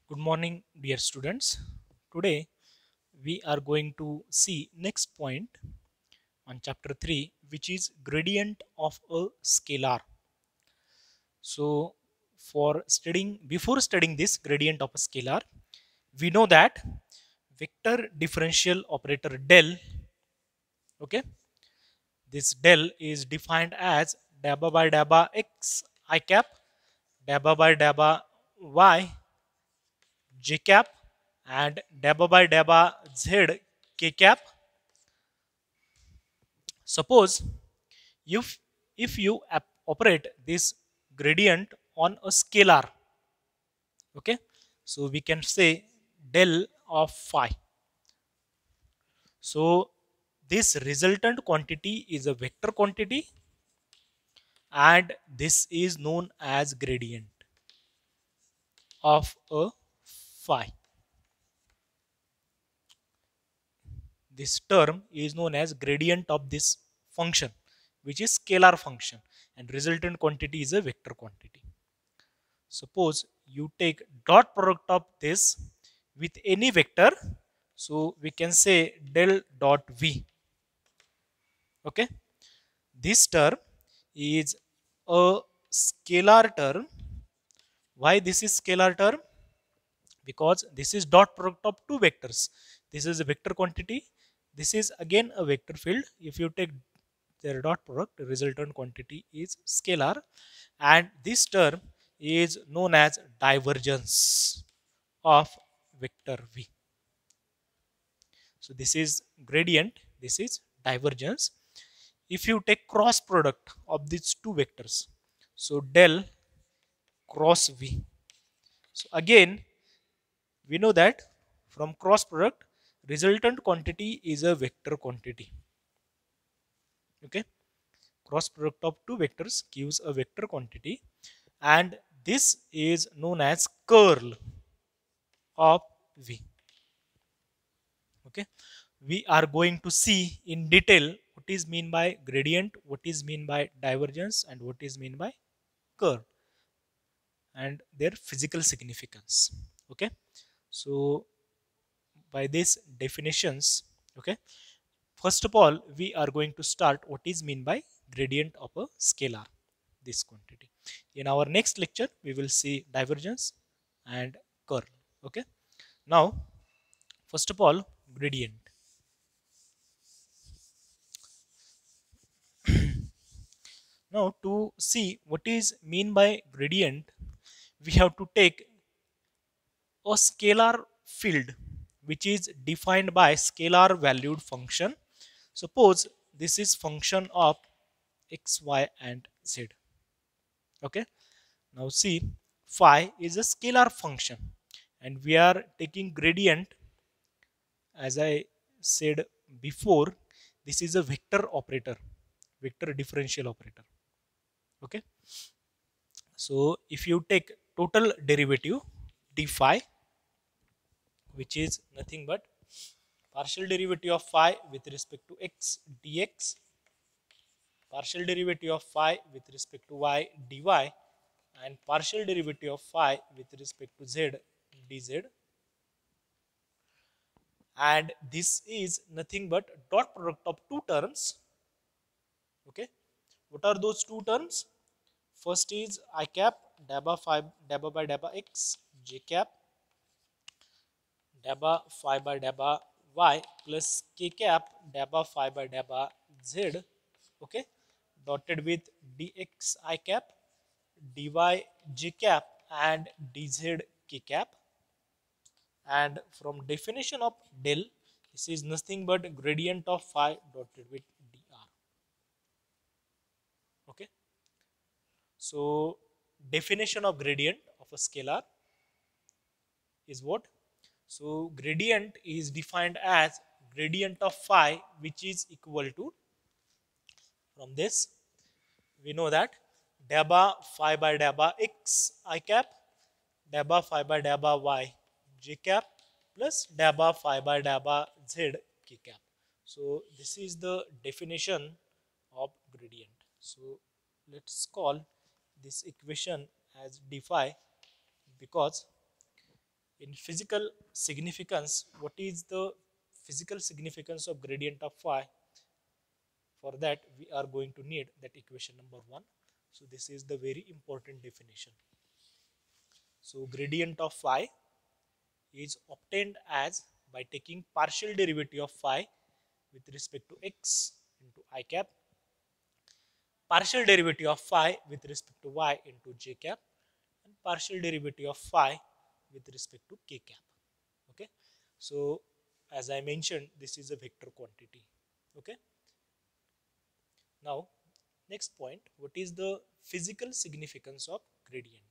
Good morning, dear students. Today we are going to see next point on chapter 3, which is gradient of a scalar. So before studying this gradient of a scalar, we know that vector differential operator del, okay, this del is defined as dabba by dabba x I cap, dabba by dabba y j cap, and dabba by dabba z k cap. Suppose if you operate this gradient on a scalar, okay, so we can say del of phi. So this resultant quantity is a vector quantity and this is known as gradient of a phi. This term is known as gradient of this function, which is scalar function, and resultant quantity is a vector quantity. Suppose you take dot product of this with any vector, so we can say del dot v. Okay, this term is a scalar term. Why this is scalar term? Because this is dot product of two vectors. This is a vector quantity. This is again a vector field. If you take their dot product, the resultant quantity is scalar, and this term is known as divergence of vector v. So this is gradient, this is divergence. If you take cross product of these two vectors, so del cross v. So again we know that from cross product resultant quantity is a vector quantity. Okay, cross product of two vectors gives a vector quantity, and this is known as curl of v. Okay, we are going to see in detail what is mean by gradient, what is mean by divergence, and what is mean by curl and their physical significance. Okay, so by these definitions, okay, first of all we are going to start what is mean by gradient of a scalar, this quantity. In our next lecture we will see divergence and curl. Okay, now first of all gradient. Now to see what is mean by gradient, we have to take a scalar field which is defined by scalar valued function. Suppose this is function of x, y and z. Okay, now see, phi is a scalar function and we are taking gradient. As I said before, this is a vector operator, vector differential operator. Okay, so if you take total derivative d phi, which is nothing but partial derivative of phi with respect to x dx, partial derivative of phi with respect to y dy, and partial derivative of phi with respect to z dz, and this is nothing but dot product of two terms. Okay, what are those two terms? First is I cap dabba phi dabba by dabba x j cap dabba phi by dabba y plus k cap dabba phi by dabba z. Okay, dotted with dx I cap, dy j cap, and dz k cap. And from definition of del, this is nothing but gradient of phi dotted with dr. Okay, so definition of gradient of a scalar is what? So gradient is defined as gradient of phi which is equal to, from this we know that dabba phi by dabba x I cap, dabba phi by dabba y j cap, plus dabba phi by dabba z k cap. So this is the definition of gradient. So let's call this equation as d phi, because In physical significance, what is the physical significance of gradient of phi? For that, we are going to need that equation number 1. So this is the very important definition. So gradient of phi is obtained as by taking partial derivative of phi with respect to x into I cap, partial derivative of phi with respect to y into j cap, and partial derivative of phi with respect to k cap. Okay, so as I mentioned, this is a vector quantity. Okay, now next point, what is the physical significance of gradient?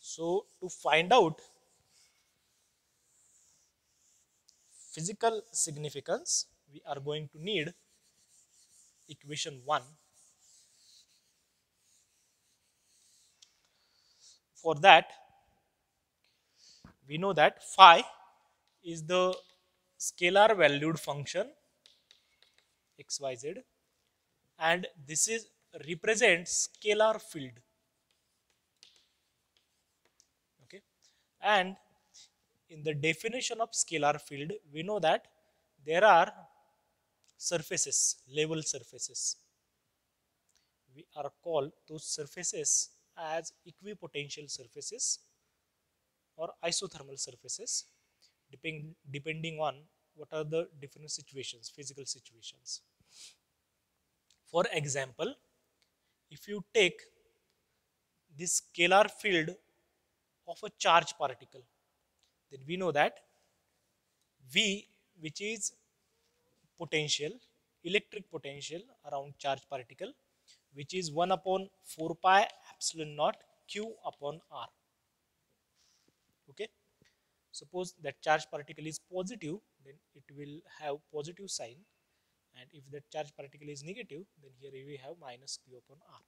So to find out physical significance, we are going to need equation 1. For that, we know that phi is the scalar valued function xyz, and this is represents scalar field. Okay, and in the definition of scalar field, we know that there are surfaces, level surfaces. We are called those surfaces as equipotential surfaces or isothermal surfaces, depending on what are the different situations, physical situations. For example, if you take this scalar field of a charged particle, then we know that V, which is potential, electric potential around charged particle, which is 1 upon 4 pi epsilon naught q upon r. Okay, suppose that charged particle is positive, then it will have positive sign, and if that charged particle is negative, then here we have minus q upon r.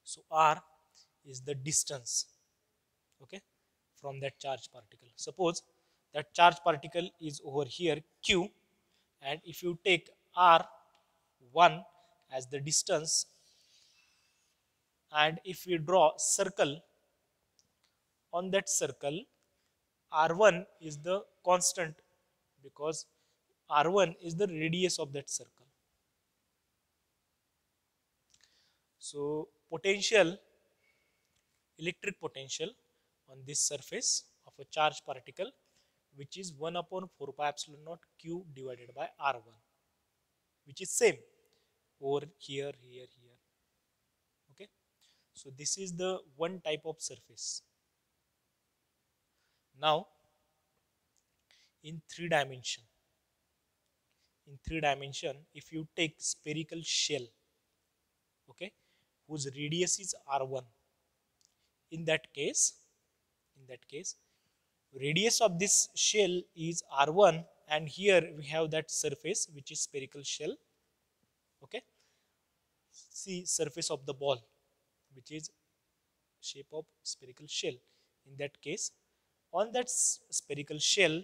So r is the distance, okay, from that charged particle. Suppose that charged particle is over here q, and if you take r1 as the distance, and if we draw circle on that circle, r1 is the constant because r1 is the radius of that circle. So potential, electric potential on this surface of a charged particle, which is 1 upon 4 pi epsilon naught q divided by r1, which is same over here, here, here. Okay, so this is the one type of surface. Now in three dimension, if you take spherical shell, okay, whose radius is r1, in that case radius of this shell is r1, and here we have that surface which is spherical shell. Okay, see surface of the ball, which is shape of spherical shell. In that case, on that spherical shell,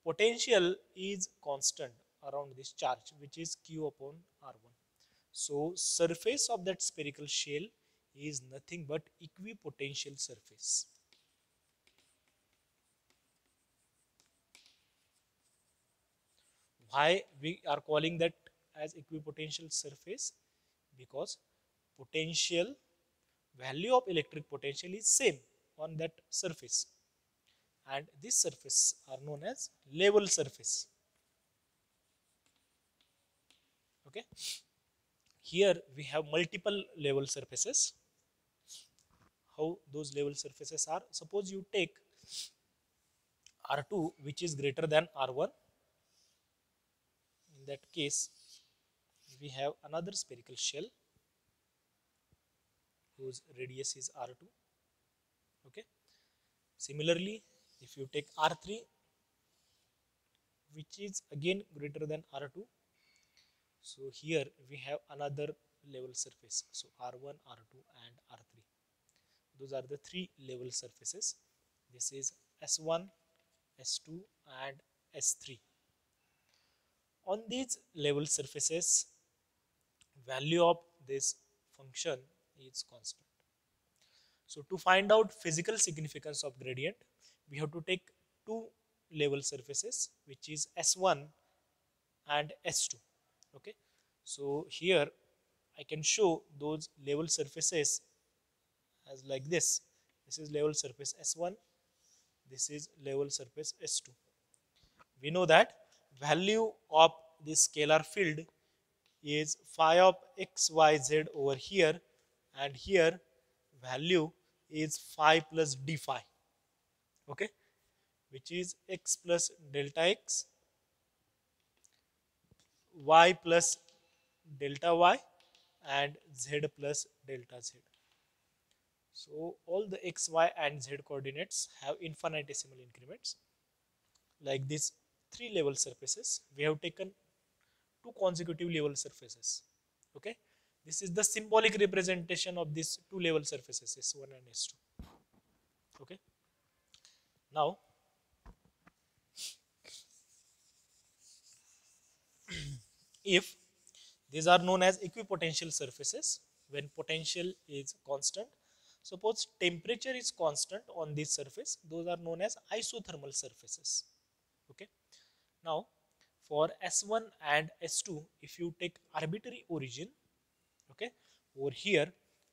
potential is constant around this charge, which is q upon r1. So surface of that spherical shell is nothing but equipotential surface. Why we are calling that as equipotential surface? Because potential, value of electric potential is same on that surface, and this surface are known as level surface. Okay, here we have multiple level surfaces. How those level surfaces are? Suppose you take r2, which is greater than r1. In that case, we have another spherical shell whose radius is r2. Okay, similarly, if you take r3, which is again greater than r2, so here we have another level surface, so r1, r2 and r3. Those are the three level surfaces. This is S1, S2 and S3. On these level surfaces, value of this function is constant. So to find out physical significance of gradient, we have to take two level surfaces, which is S1 and S2. Okay, so here I can show those level surfaces as like this. This is level surface S1, this is level surface S2. We know that value of this scalar field is phi of x, y, z over here, and here value is phi plus d phi. Okay, which is x plus delta x, y plus delta y, and z plus delta z. So all the x, y, and z coordinates have infinitesimal increments. Like these three level surfaces, we have taken two consecutive level surfaces. Okay, this is the symbolic representation of these two level surfaces, S1 and S2. Okay, now if these are known as equipotential surfaces, when potential is constant, suppose temperature is constant on this surface, those are known as isothermal surfaces. Okay, now for S1 and S2, if you take arbitrary origin, okay, over here,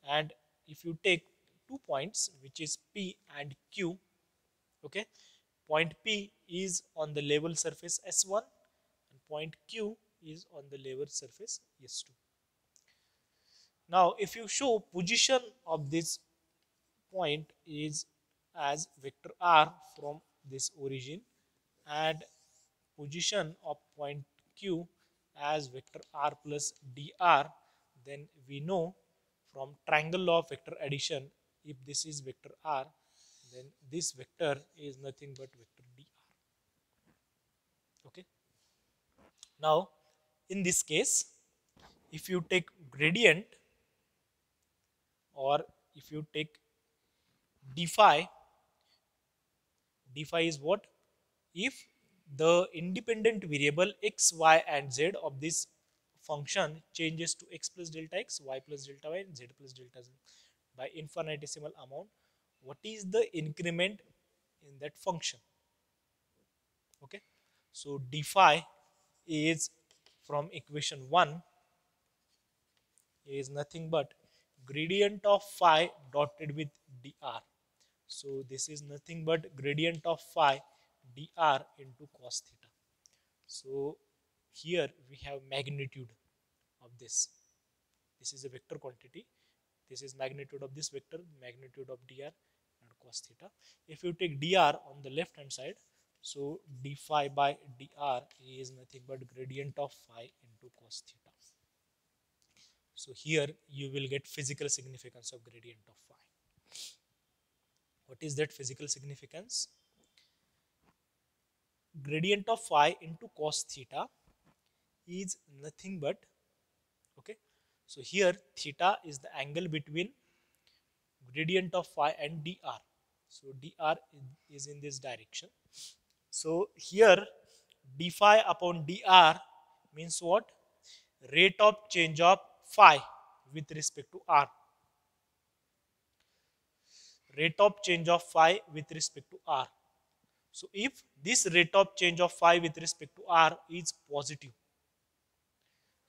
and if you take 2 points, which is P and Q, okay, point P is on the level surface S1 and point Q is on the level surface S2. Now if you show position of this point is as vector r from this origin and position of point Q as vector r plus dr, then we know from triangle law of vector addition, if this is vector r, then this vector is nothing but vector dr. Okay, now in this case, if you take gradient, or if you take d phi, d phi is what? If the independent variable x, y, and z of this function changes to x plus delta x, y plus delta y, and z plus delta z by infinitesimal amount, what is the increment in that function? Okay, so d phi is from equation 1 is nothing but gradient of phi dotted with dr. So this is nothing but gradient of phi dr into cos theta. So here we have magnitude of this. This is a vector quantity. This is magnitude of this vector, magnitude of dr and cos theta. If you take dr on the left hand side, so d phi by dr is nothing but gradient of phi into cos theta. So here you will get physical significance of gradient of phi. What is that physical significance? Gradient of phi into cos theta is nothing but, okay, so here theta is the angle between gradient of phi and dr. So dr is in this direction. So here d phi upon dr means what? Rate of change of phi with respect to r. Rate of change of phi with respect to r. So if this rate of change of phi with respect to r is positive,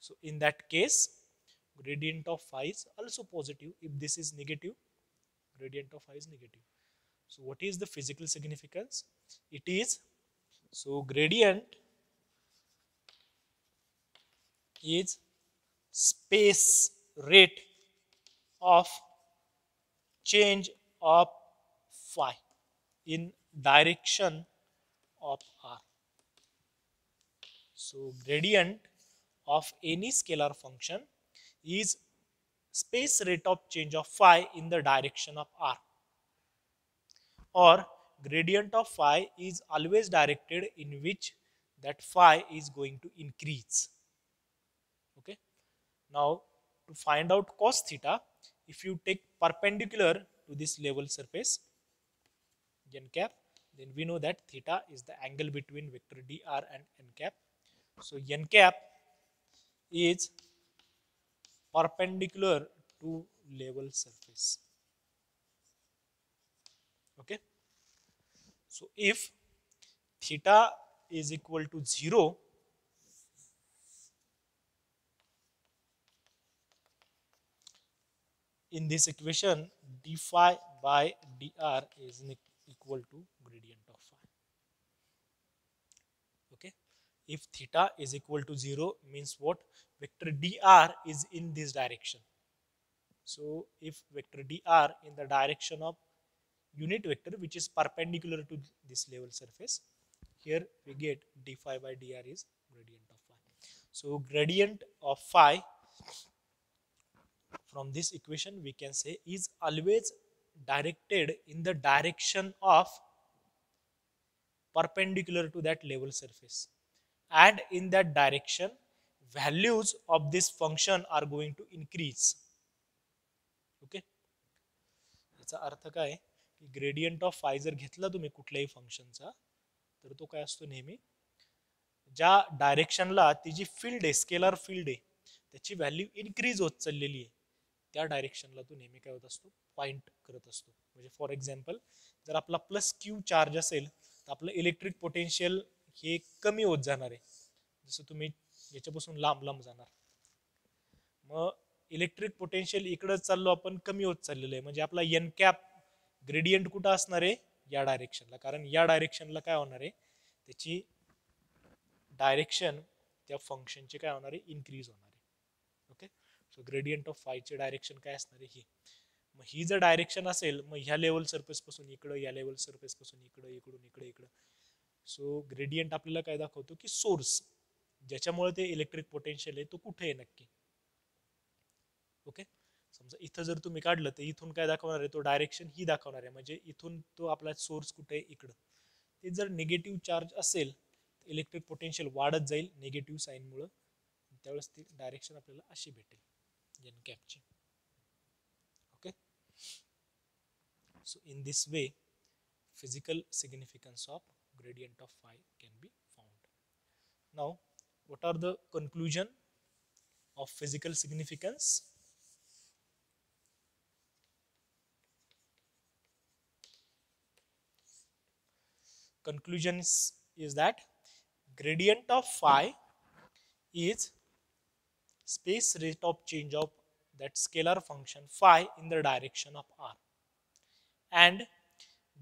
so in that case gradient of phi is also positive. If this is negative, gradient of phi is negative. So what is the physical significance? It is, so gradient is space rate of change of phi in direction of r. So gradient of any scalar function is space rate of change of phi in the direction of r, or gradient of phi is always directed in which that phi is going to increase. Okay, now to find out cos theta, if you take perpendicular to this level surface n cap, then we know that theta is the angle between vector dr and n cap. So n cap is perpendicular to level surface. Okay. So if theta is equal to 0, in this equation d phi by dr is equal to gradient of phi. Okay. If theta is equal to 0 means what? Vector dr is in this direction. So if vector dr in the direction of unit vector which is perpendicular to this level surface, here we get d phi by dr is gradient of phi. So gradient of phi from this equation we can say is always directed in the direction of perpendicular to that level surface, and in that direction values of this function are going to increase. Okay, याचा अर्थ काय की gradient of फाय जर घेतला तुम्ही कुठल्याही फंक्शनचा तर तो काय असतो नेहमी ज्या डायरेक्शनला ती जी फील्ड आहे स्केलर फील्ड आहे त्याची व्हॅल्यू इन्क्रीज होत चाललेली आहे त्या डायरेक्शनला तो नेहमी काय होत असतो पॉइंट करत असतो. म्हणजे फॉर एक्झाम्पल जर आपला प्लस क्यू चार्ज असेल तर आपलं इलेक्ट्रिक पोटेन्शियल हे कमी होत जाणार आहे, जसं तुम्ही याच्यापासून लांब लांब जाणार. मग इलेक्ट्रिक पोटेन्शियल इकडे चाललो आपण कमी होत चाललेलं आहे, म्हणजे आपला एन कॅप ग्रेडियंट कुठं असणार आहे या डायरेक्शनला, कारण या डायरेक्शनला काय होणार आहे त्याची डायरेक्शन त्या फंक्शनचे काय होणार आहे इन्क्रीज होणार आहे. ओके, सो ग्रेडियंट ऑफ फायचे डायरेक्शन काय असणार आहे ही. मग ही जर डायरेक्शन असेल मग ह्या लेवल सरफेस पासून इकडं, या लेवल सरफेस पासून इकडं, इकडून इकडे, इकडं. सो ग्रेडियंट आपल्याला काय दाखवतो की सोर्स ज्याच्यामुळे ते इलेक्ट्रिक पोटेन्शियल आहे तो कुठे आहे नक्की. ओके, समजा इथं जर तुम्ही काढलं तर इथून काय दाखवणार आहे तो डायरेक्शन ही दाखवणार आहे, म्हणजे इथून तो आपला सोर्स कुठे आहे इकडं. ते जर निगेटिव्ह चार्ज असेल इलेक्ट्रिक पोटेन्शियल वाढत जाईल निगेटिव्ह साईनमुळे, त्यावेळेस ती डायरेक्शन आपल्याला अशी भेटेल एन कॅपची. Okay, so in this way physical significance of gradient of phi can be found. Now what are the conclusion of physical significance? Conclusions is that gradient of phi is space rate of change of that scalar function phi in the direction of r, and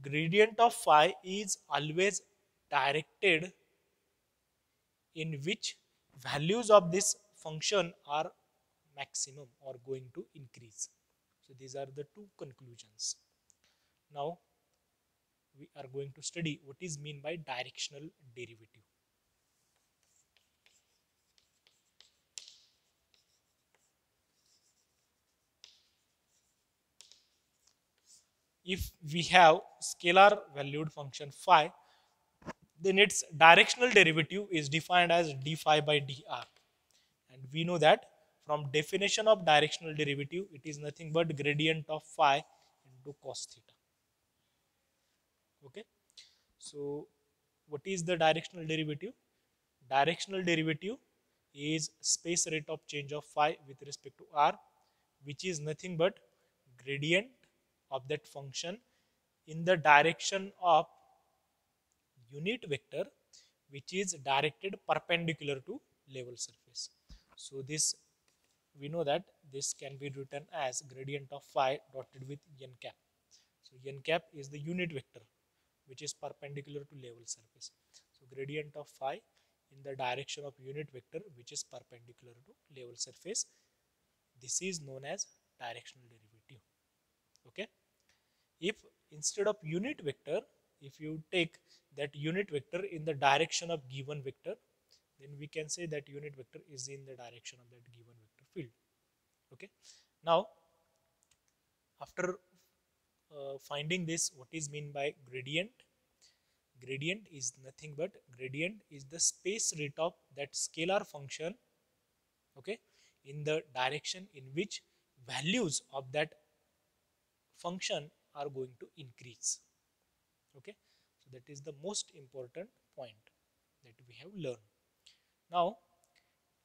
gradient of phi is always directed in which values of this function are maximum or going to increase. So these are the two conclusions. Now we are going to study what is mean by directional derivative. If we have scalar valued function phi, then its directional derivative is defined as d phi by dr, and we know that from definition of directional derivative it is nothing but gradient of phi into cos theta. Okay, so what is the directional derivative? Directional derivative is space rate of change of phi with respect to r, which is nothing but gradient of that function in the direction of unit vector which is directed perpendicular to level surface. So this we know that this can be written as gradient of phi dotted with n cap. So n cap is the unit vector which is perpendicular to level surface. So gradient of phi in the direction of unit vector which is perpendicular to level surface, this is known as directional derivative. Okay, if instead of unit vector, if you take that unit vector in the direction of given vector, then we can say that unit vector is in the direction of that given vector field. Okay, now after finding this, what is mean by gradient? Gradient is nothing but gradient is the space rate of that scalar function, okay, in the direction in which values of that function are going to increase. Okay, so that is the most important point that we have learned. Now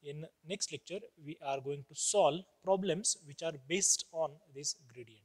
in next lecture we are going to solve problems which are based on this gradient.